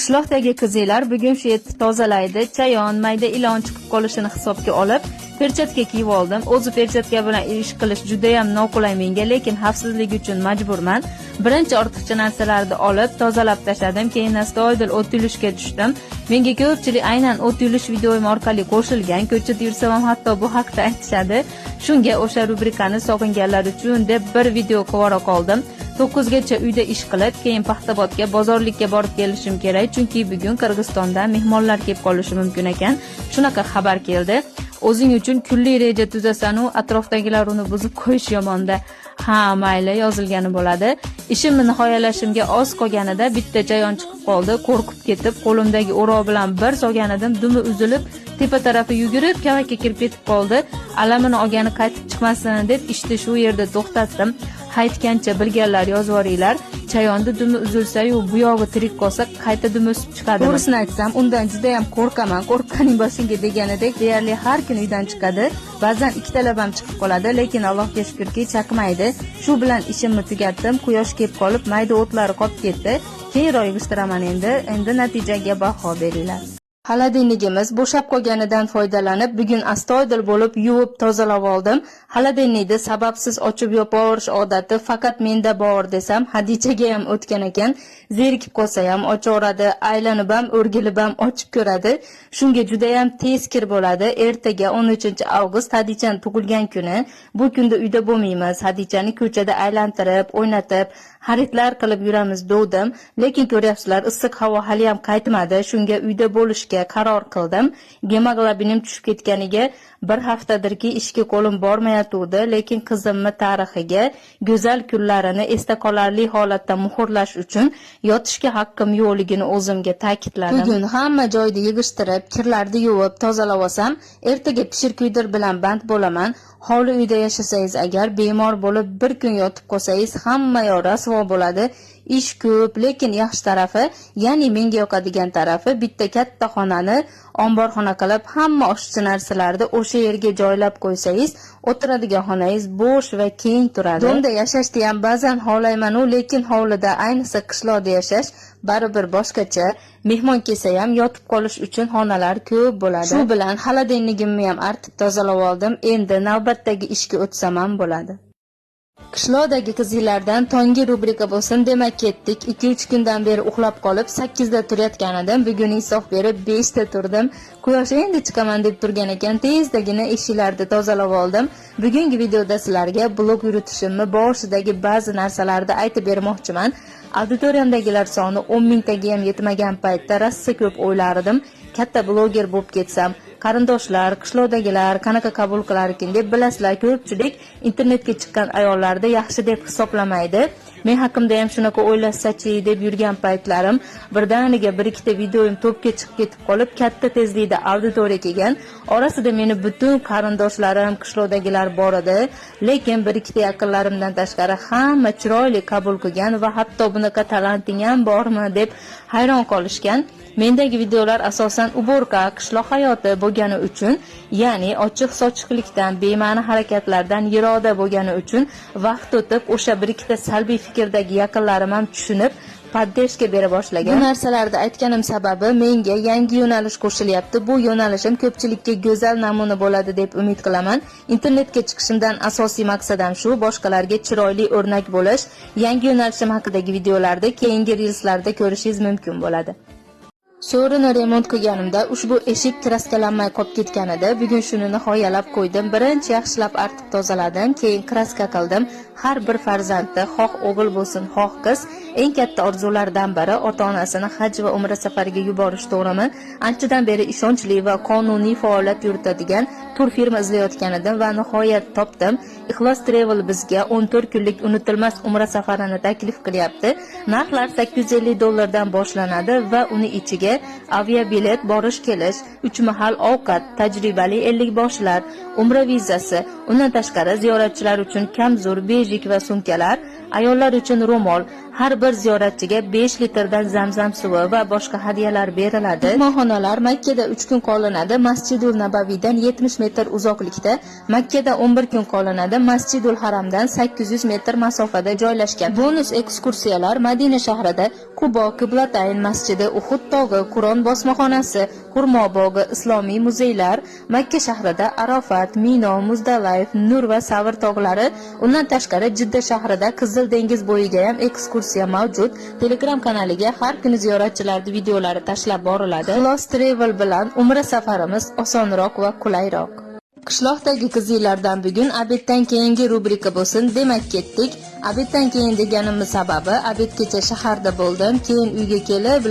Qishloqdagi qizlar bugun shu yerni tozalaydi, chayon, mayda ilon chiqib qolishini hisobga olib, perchatka kiyib oldim. O'zi perchatka bilan ish qilish juda ham noqulay menga, lekin xavfsizlik uchun majburman. Birinchi ortiqcha narsalarni olib, tozalab tashladim, keyin astoydil o't yulishga tushdim. Menga ko'pchilik aynan o't yulish videoim orqali qo'shilgan, ko'chada yursam ham hatto bu haqda aytishadi. Shunga o'sha rubrikani sog'inganlar uchun deb bir video qilib qoldim. 9 gacha uyda ish qilib, keyin Paxtabodga bozorlikka borib kelishim kerak, chunki bugun Qirg'izistondan mehmonlar kelib qolishi mumkin ekan. Shunaqa xabar keldi. O'zing uchun kunli reja tuzasan-u, atrofdagilar uni buzib qo'yish yomonda. Ha, mayli, yozilgani bo'ladi. Ishimni nihoyalashimga oz qolganida bitta chayon chiqib qoldi. Qo'rqib ketib, qo'limdagi o'roq bilan bir solganidim, dumi uzilib, tepa tarafi yugurib, kavakka kirib ketib qoldi. Alamini olgani qaytib chiqmasin deb ishni shu yerda to'xtatdim. Haytgancha bilganlar yozvoringlar. Chayonda dumi uzilsa-yu, bu yog'i tirik qolsa, qayta dumi o'sib chiqadi. To'g'risini aytsam, undan juda ham qo'rqaman. Qo'rqqaning boshingga deganidek deyarli har kun uydan chiqadi. Ba'zan ikkitalab ham chiqib qoladi, lekin Allohga shukrki chaqmaydi. Shu bilan ishimni tugatdim. Quyosh kelib qolib, mayda o'tlari qolib ketdi. Keyinroq yig'ishtiraman endi natijaga baho beringlar. Xolodilnigimiz bo'shab qolganidan foydalanib, bugun astoydil bo'lib yuvib tozalab oldim. Xolodilnikni sababsiz ochib yopaverish odati faqat menda bor desam, Hadichaga ham o'tgan ekan. Zerikib qolsa ham ochaveradi, aylanib ham, o'rgilib ham ochib ko'radi. Shunga juda ham tez kir bo'ladi. Ertaga 13-avgust Hadichaning tug'ilgan kuni. Bu kunda uyda bo'lmaymiz. Hadichani ko'chada aylantirib, o'ynatib, xaridlar qilib yuramiz dovdim, lekin ko'ryapsizlar, issiq havo hali ham qaytmadi. Shunga uyda bo'lishga qaror qildim. Gemoglobinim tushib ketganiga bir haftadirki ishga qo'lim bormayotdi, lekin qizimni tarixiga go'zal kunlarini esda qolarli holatda muhrlash uchun yotishga haqqim yo'qligini o'zimga ta'kidladim. Bugun hamma joyda yig'ishtirib, kirlarni yuvib, tozalab olsam, ertaga pishir kuydir bilan band bo'laman. Hovli uyda yashasangiz agar bemor bo'lib bir kun yotib qolsangiz hamma yoq rasvo bo'ladi. Ish ko'p, lekin yaxshi tarafi, ya'ni menga yoqadigan tarafi bitta katta xonani omborxona qilib, hamma oshchi narsalarni o'sha yerga joylab qo'ysangiz, o'tiradigan xonangiz bo'sh va keng turadi. Domda yashashni ham ba'zan xohlayman-u, lekin hovlida, ayniqsa qishloqda yashash baribir boshqacha. Mehmon kelsa ham yotib qolish uchun xonalar ko'p bo'ladi. Shu bilan xolodilnigimni ham artib tozalab oldim. Endi navbatdagi ishga o'tsam ham bo'ladi. Qishloqdagi qizlardan tongi rubrika bo'lsin demak ketdik. 2-3 kundan beri uxlab qolib 8 da turayotgan edim. Bugun insof berib 5 da turdim. Quyosh endi chiqaman deb turgan ekan, tezdagina eshiklarni tozalab oldim. Bugungi videoda sizlarga blog yuritishimni boshidagi ba'zi narsalarni aytib bermoqchiman. Auditoriyamdagilar soni 10 mingtaga ham yetmagan paytda rosa ko'p o'ylar edim. Katta bloger bo'lib ketsam, qarindoshlar, qishloqdagilar qanaqa qabul qilarkin deb bilasizlar, ko'pchilik internetga chiqqan ayollarni yaxshi deb hisoblamaydi. Men haqimda ham shunaqa o'ylashsachi deb yurgan paytlarim birdaniga 1-2ta videoim to'pga chiqib ketib qolib, katta tezlikda auditoriya kelgan. Orasida meni butun qarindoshlarim, qishloqdagilar bor edi, lekin 1-2ta yaqinlarimdan tashqari hamma chiroyli qabul qilgan va hatto bunaqa talenting ham bormi deb hayron qolishgan. Mendagi videolar asosan uborka, qishloq hayoti bo'lgani uchun, ya'ni ochiq sochiqlikdan, bema'ni harakatlardan yiroqda bo'lgani uchun vaqt o'tib o'sha 1-2ta salbiy fikrdagi yaqinlarim ham tushunib poddeshka bera boshlagan. Bu narsalarni aytganim sababi menga yangi yo'nalish qo'shilyapti. Bu yo'nalishim ko'pchilikka go'zal namuna bo'ladi deb umid qilaman. Internetga chiqishimdan asosiy maqsadim shu, boshqalarga chiroyli o'rnak bo'lish. Yangi yo'nalishim haqidagi videolarda keyingi reelslarda ko'rishingiz mumkin bo'ladi. So'rini remont qilganimda ushbu eshik kraskalanmay qolib ketgan edi. Bugun shuni nihoyalab qo'ydim. Birinchi yaxshilab artib tozaladim, keyin kraska qildim. Har bir farzandni, xoh o'g'il bo'lsin, xoh qiz, eng katta orzularidan biri ota-onasini haj va umra safariga yuborish, to'g'rimi? Anchadan beri ishonchli va qonuniy faoliyat yuritadigan tur firma izlayotgan edim va nihoyat topdim. Ixlos Travel bizga 14 kunlik unutilmas umra safarini taklif qilyapti. Narxlar $850 boshlanadi va uni ichiga aviabilet, borish-kelish, 3 mahal ovqat, tajribali 50 boshlar, umra vizasi, undan tashqari ziyoratchilar uchun kamzor, bejik va sumkalar, ayollar uchun ro'mol, Har bir ziyoratchiga 5 litrdan zamzam suvi va boshqa hadyalar beriladi. Mehmonxonalar Makkada 3 kun qolinadi. Masjidul Nabaviydan 70 metr uzoqlikda, Makkada 11 kun qolinadi. Masjidul Haramdan 800 metr masofada joylashgan. Bonus ekskursiyalar Madina shahrida Qubo Qiblatayn masjidi, Uhud tog'i, Qur'on bosmaxonasi, Hurmo bog'i, islomiy muzeylar, Makka shahrida Arafat, Mino, Muzdalifa, Nur va Savr tog'lari, undan tashqari Jidda shahrida Qizil dengiz bo'yiga ham ekskursiya mavjud. Telegram kanaliga har kuni ziyoratchilarning videolari tashlab boriladi. Xlos Travel bilan Umra safarimiz osonroq va qulayroq. Qishloqdagi qizlardan bugun obeddan keyingi rubrika bo'lsin. Demak, ketdik. Obeddan keyin deganimiz sababi, obedgacha shaharda bo'ldim, keyin uyga kelib,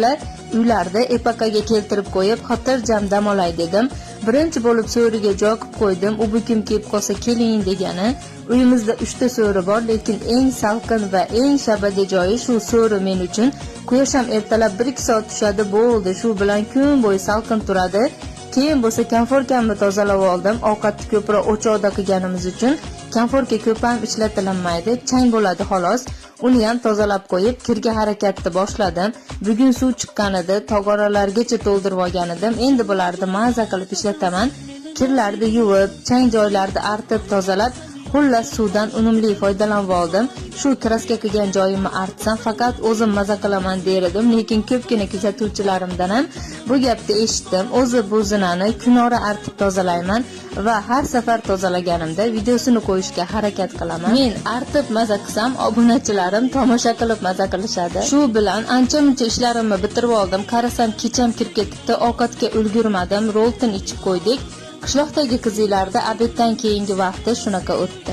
uylarda epakaga keltirib qo'yib, xotirjam dam olay dedim. Birinchi bo'lib so'riga joy qilib qo'ydim. U bu kim kelib qolsa keling degani. Uyimizda 3 ta so'ri bor, lekin eng salqin va eng shabada joyi shu so'ri men uchun. Quyosh ham ertalab 1-2 soat tushadi, bo'ldi. Shu bilan kun bo'yi salqin turadi. Keyin bo'lsa konforkamni tozalab oldim. Ovqatni ko'proq o'choqda qilganimiz uchun konforka ko'p ham ishlatilmaydi, chang bo'ladi xolos. Uni ham tozalab qo'yib, kirga harakatni boshladim. Bugun suv chiqqan edi, tog'oralargacha to'ldirib olgan edim. Endi bularni maza qilib ishlataman. Kirlarni yuvib, chang joylarni artib, tozalab, xullas suvdan unumli foydalanib oldim. Shu kraska qilgan joyimni artsam, faqat o'zim maza qilaman der edim, lekin ko'pgina kuzatuvchilarimdan ham bu gapni eshitdim. O'zi bu zinani kunora artib tozalayman va har safar tozalaganimda videosini qo'yishga harakat qilaman. Men artib maza qilsam, obunachilarim tomosha qilib maza qilishadi. Shu bilan ancha-muncha ishlarimni bitirib oldim. Qarasam kecham kirib ketibdi, ovqatga ulgurmadim, roltin ichib qo'ydik. Qishloqdagi qizlarida obeddan keyingi vaqti shunaqa o'tdi.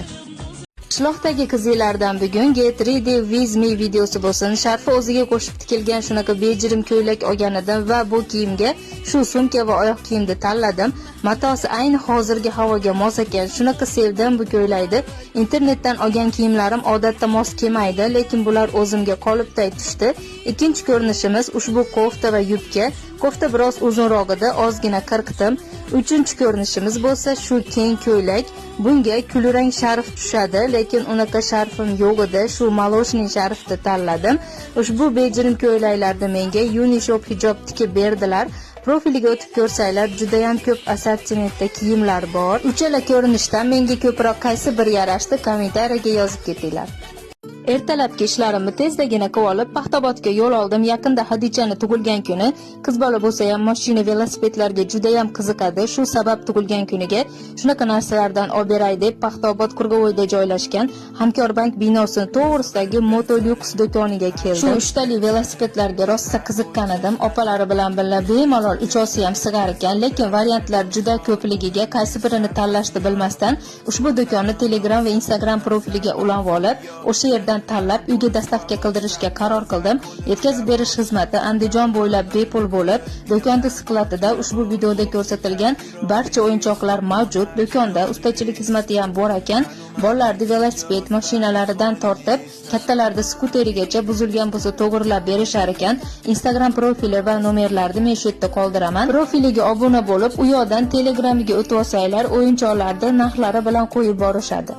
Qishloqdagi qizlardan bugun Get Ready With Me videosi bo'lsin. Sharfi o'ziga qo'shib tikilgan shunaqa bejirim ko'ylak olgan edim va bu kiyimga shu sumka va oyoq kiyimni tanladim. Matosi ayni hozirgi havoga mos ekan. Shunaqa sevdim bu ko'ylakni. Internetdan olgan kiyimlarim odatda mos kelmaydi, lekin bular o'zimga qolipday tushdi. Ikkinchi ko'rinishimiz ushbu kofta va yubka. Kofta biroz uzunroq edi, ozgina qirqdim. Uchinchi ko'rinishimiz bo'lsa shu keng ko'ylak. Bunga kulrang sharf tushadi, lekin unaqa sharfim yo'q edi. Shu maloshning sharfini tanladim. Ushbu bejirim ko'ylaklarni menga Unishop hijob tikib berdilar. Profiliga o'tib ko'rsanglar, juda ham ko'p assortimentda kiyimlar bor. Uchala ko'rinishdan menga ko'proq qaysi bir yarashdi, kommentariyaga yozib ketinglar. Ertalabki ishlarimni tezdagina qilib olib, Paxtabodga yo'l oldim. Yaqinda Hadichani tug'ilgan kuni. Qiz bola bo'lsa ham mashina, velosipedlarga juda ham qiziqadi. Shu sabab tug'ilgan kuniga shunaqa narsalardan olib beray deb Paxtabod Qurg'avoyda joylashgan Hamkorbank binosining to'g'risidagi Motolux do'koniga keldim. Shu uchtali velosipedlarga rosa qiziqqan edim. Opalari bilan birga bemalol uchosi ham sig'ar ekan, lekin variantlar juda ko'pligiga qaysi birini tanlashni bilmasdan ushbu do'konni Telegram va Instagram profiliga ulanib olib, o'sha yerdan tanlab uyga dostavka qildirishga qaror qildim. Yetkazib berish xizmati Andijon bo'ylab bepul bo'lib, do'konda skladida ushbu videoda ko'rsatilgan barcha o'yinchoqlar mavjud. Do'konda ustachilik xizmati ham bor ekan. Bolalarni velosiped mashinalaridan tortib, kattalarni skuterigacha buzilgan bo'lsa to'g'rilab berishar ekan. Instagram profili va nomerlarni men shu yerda qoldiraman. Profiliga obuna bo'lib, u yoqdan Telegramiga o'tib olsanglar, o'yinchoqlarni narxlari bilan qo'yib borishadi.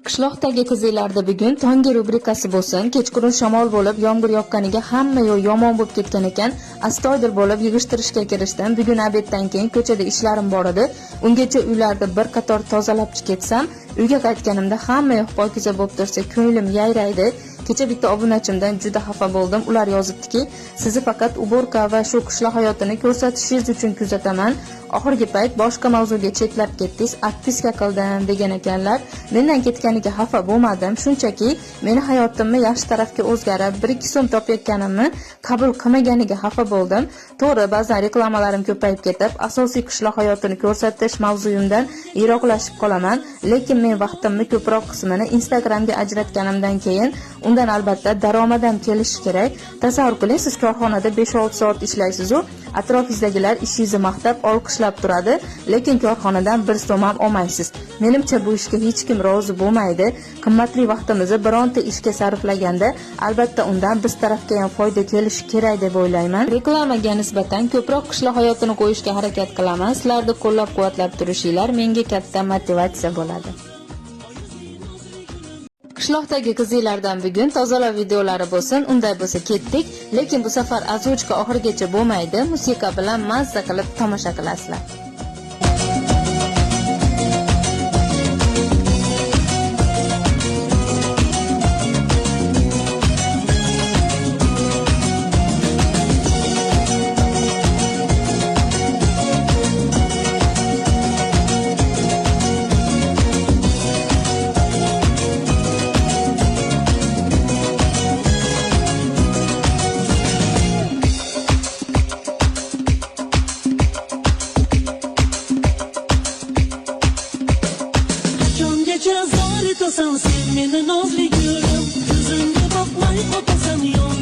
Qishloqdagi qizlarida bugun tongi rubrikasi bo'lsin. Kechqurun shamol bo'lib, yomg'ir yoqqaniga hamma yo'l yomon bo'lib ketgan ekan. Astoydil bo'lib yig'ishtirishga kirishdim. Bugun obeddan keyin ko'chada ishlarim bor edi. Ungacha uylarni bir qator tozalab ketsam, uyga qaytganimda hamma yoq pokiza bo'lib tursa, ko'nglim yayraydi. Kecha bitta obunachimdan juda xafa bo'ldim. Ular yozibdiki, sizni faqat uborka va shu qishloq hayotini ko'rsatishingiz uchun kuzataman. Oxirgi payt boshqa mavzuga chetlab ketdingiz, atpiska qildim degan ekanlar. Mendan ketganiga xafa bo'lmadim, shunchaki meni hayotimni yaxshi tarafga o'zgarib, 1-2 so'm topayotganimni qabul qilmaganiga xafa bo'ldim. To'g'ri, ba'zan reklamalarim ko'payib ketib, asosiy qishloq hayotini ko'rsatish mavzuyimdan yiroqlashib qolaman, lekin men vaqtimni ko'proq qismini Instagramga ajratganimdan keyin undan albatta daromadim kelishi kerak. Tasavvur qiling, siz korxonada 5-6 soat ishlaysiz-ku, atrofingizdagilar ishingizni maqtab, olqishlab turadi, lekin korxonadan 1 so'm ham olmaysiz. Menimcha bu ishga hech kim rozi bo'lmaydi. Qimmatli vaqtimizni bironta ishga sarflaganda, albatta undan biz tarafga ham foyda kelishi kerak deb o'ylayman. Reklamaga nisbatan ko'proq qishloq hayotini qo'yishga harakat qilaman. Sizlarni qo'llab-quvvatlab turishinglar menga katta motivatsiya bo'ladi. qishloqdagi qizlardan bugun tozalov videolari bo'lsin, unday bo'lsa ketdik, lekin bu safar azochka oxirigacha bo'lmaydi, musiqa bilan mazza qilib tomosha qilasizlar. Zor etasan sen meni nozli gülüm, yüzünde bakmay otasan yol.